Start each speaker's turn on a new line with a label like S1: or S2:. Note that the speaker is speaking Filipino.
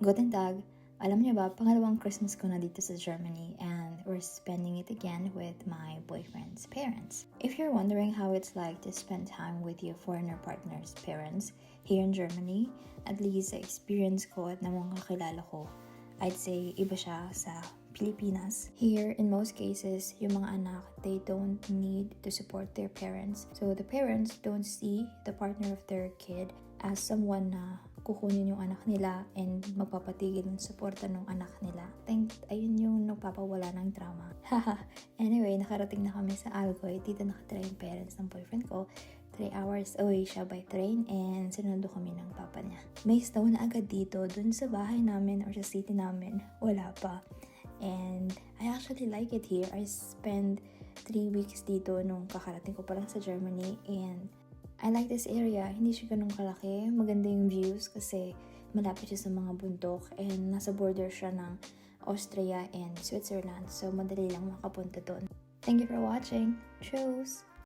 S1: Guten Tag! Alam niyo ba, pangalawang Christmas ko na dito sa Germany and we're spending it again with my boyfriend's parents. If you're wondering how it's like to spend time with your foreigner partner's parents here in Germany, at least sa experience ko at na mga kakilala ko, I'd say iba siya sa Pilipinas. Here, in most cases, yung mga anak, they don't need to support their parents. So the parents don't see the partner of their kid as someone na kukunin yung anak nila and magpapatigil ng suporta ng anak nila. I think ayun yung nagpapawala ng drama. Anyway, nakarating na kami sa Algoy. Dito nakatira yung parents ng boyfriend ko. 3 hours away siya by train and sinundo kami ng papa niya. May snow na agad dito. Dun sa bahay namin or sa city namin, wala pa. And I actually like it here. I spent 3 weeks dito nung kakarating ko pa lang sa Germany and I like this area. Hindi siya ganun kalaki. Maganda yung views kasi malapit siya sa mga bundok and nasa border siya ng Austria and Switzerland. So, madali lang makapunta doon. Thank you for watching. Cheers!